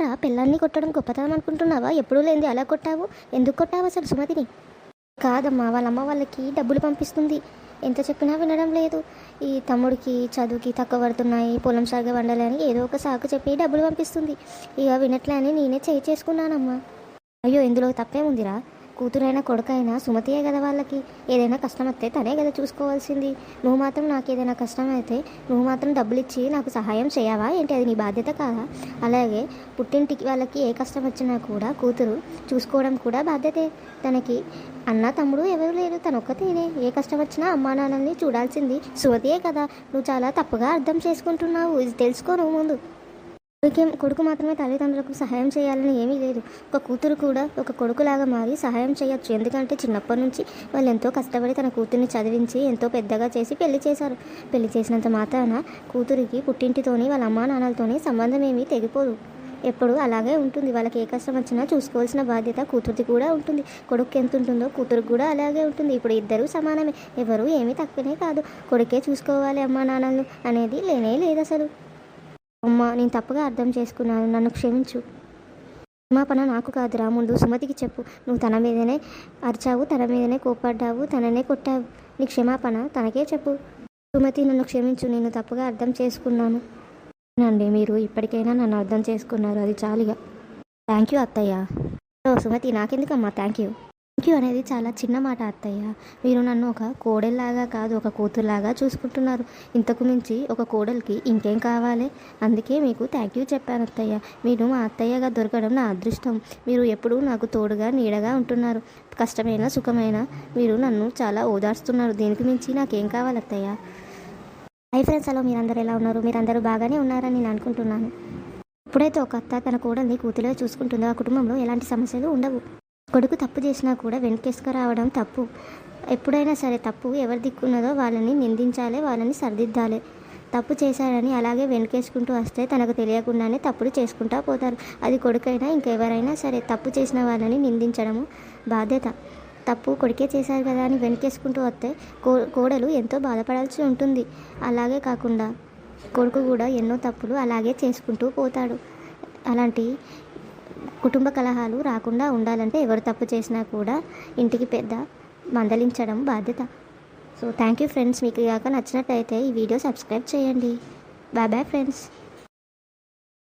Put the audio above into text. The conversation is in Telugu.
ఏంట్రా పిల్లల్ని కొట్టడం గొప్పతనం అనుకుంటున్నావా? ఎప్పుడూ లేనిది అలా కొట్టావు? ఎందుకు కొట్టావు అసలు సుమతిని? కాదమ్మా, వాళ్ళ అమ్మ వాళ్ళకి డబ్బులు పంపిస్తుంది. ఎంత చెప్పినా వినడం లేదు. ఈ తమ్ముడికి చదువుకి తక్కువ పడుతున్నాయి, పొలం సరిగా వండాలని ఏదో ఒక సాకు చెప్పి డబ్బులు పంపిస్తుంది. ఇక వినట్లే అని నేనే చేసుకున్నానమ్మా. అయ్యో, ఇందులో తప్పేముందిరా? కూతురైనా కొడుకైనా సుమతియే కదా వాళ్ళకి. ఏదైనా కష్టం వస్తే తనే కదా చూసుకోవాల్సింది. నువ్వు మాత్రం నాకు ఏదైనా కష్టం అయితే నువ్వు మాత్రం డబ్బులు ఇచ్చి నాకు సహాయం చేయవా ఏంటి? అది నీ బాధ్యత కాదా? అలాగే పుట్టింటికి వాళ్ళకి ఏ కష్టం వచ్చినా కూడా కూతురు చూసుకోవడం కూడా బాధ్యతే. తనకి అన్న తమ్ముడు ఎవరు లేరు, తను ఒక్కతేనే. ఏ కష్టం వచ్చినా అమ్మా నాన్నల్ని చూడాల్సింది సుమతియే కదా. నువ్వు చాలా తప్పుగా అర్థం చేసుకుంటున్నావు. ఇది తెలుసుకో నువ్వు ముందు. కొడుకు మాత్రమే తల్లిదండ్రులకు సహాయం చేయాలని ఏమీ లేదు. ఒక కూతురు కూడా ఒక కొడుకులాగా మారి సహాయం చేయొచ్చు. ఎందుకంటే చిన్నప్పటి నుంచి వాళ్ళు ఎంతో కష్టపడి తన కూతుర్ని చదివించి ఎంతో పెద్దగా చేసి పెళ్లి చేశారు. పెళ్లి చేసినంత మాత్రాన కూతురికి పుట్టింటితోని వాళ్ళ అమ్మా నాన్నలతోని సంబంధం ఏమీ తెగిపోదు. ఎప్పుడు అలాగే ఉంటుంది. వాళ్ళకి ఏ కష్టం వచ్చినా చూసుకోవాల్సిన బాధ్యత కూతురిది కూడా ఉంటుంది. కొడుకు ఎంత ఉంటుందో కూతురికి కూడా అలాగే ఉంటుంది. ఇప్పుడు ఇద్దరూ సమానమే, ఎవరు ఏమీ తక్కువనే కాదు. కొడుకే చూసుకోవాలి అమ్మా నాన్నలు అనేది లేనే లేదు అసలు. అమ్మా, నేను తప్పుగా అర్థం చేసుకున్నాను, నన్ను క్షమించు. క్షమాపణ నాకు కాదురా, ముందు సుమతికి చెప్పు. నువ్వు తన మీదనే అరిచావు, తన మీదనే కోప్పడ్డావు, తననే కొట్టావు. నీ క్షమాపణ తనకే చెప్పు. సుమతి, నన్ను క్షమించు, నేను తప్పుగా అర్థం చేసుకున్నాను. అండి, మీరు ఇప్పటికైనా నన్ను అర్థం చేసుకున్నారు, అది చాలుగా. థ్యాంక్ యూ అత్తయ్య. సుమతి, నాకెందుకమ్మా థ్యాంక్ యూ అనేది చాలా చిన్న మాట అత్తయ్య. మీరు నన్ను ఒక కోడల్లాగా కాదు, ఒక కూతురులాగా చూసుకుంటున్నారు. ఇంతకు మించి ఒక కోడలికి ఇంకేం కావాలి? అందుకే మీకు థ్యాంక్ యూ చెప్పాను అత్తయ్య. మీరు మా అత్తయ్యగా దొరకడం నా అదృష్టం. మీరు ఎప్పుడూ నాకు తోడుగా నీడగా ఉంటున్నారు. కష్టమైన సుఖమైన మీరు నన్ను చాలా ఓదార్స్తున్నారు. దీనికి మించి నాకేం కావాలి అత్తయ్య? హై ఫ్రెండ్స్, హలో, మీరందరూ ఎలా ఉన్నారు? మీరందరూ బాగానే ఉన్నారని నేను అనుకుంటున్నాను. ఎప్పుడైతే ఒక అత్త తన కోడల్ని కూతురుగా చూసుకుంటుందో ఆ కుటుంబంలో ఎలాంటి సమస్యలు ఉండవు. కొడుకు తప్పు చేసినా కూడా వెనకేసుకురావడం తప్పు. ఎప్పుడైనా సరే తప్పు ఎవరి దిక్కున్నదో వాళ్ళని నిందించాలి, వాళ్ళని సరిదిద్దాలి. తప్పు చేశారని అలాగే వెనకేసుకుంటూ వస్తే తనకు తెలియకుండానే తప్పులు చేసుకుంటూ పోతారు. అది కొడుకైనా ఇంకెవరైనా సరే తప్పు చేసిన వాళ్ళని నిందించడము బాధ్యత. తప్పు కొడుకే చేశారు కదా అని వెనకేసుకుంటూ వస్తే కోడలు ఎంతో బాధపడాల్సి ఉంటుంది. అలాగే కాకుండా కొడుకు కూడా ఎన్నో తప్పులు అలాగే చేసుకుంటూ పోతాడు. అలాంటి కుటుంబ కలహాలు రాకుండా ఉండాలంటే ఎవరు తప్పు చేసినా కూడా ఇంటికి పెద్ద మందలించడం బాధ్యత. So thank you friends. మీకు కాక నచ్చినట్టయితే ఈ వీడియో సబ్స్క్రైబ్ చేయండి. Bye bye friends.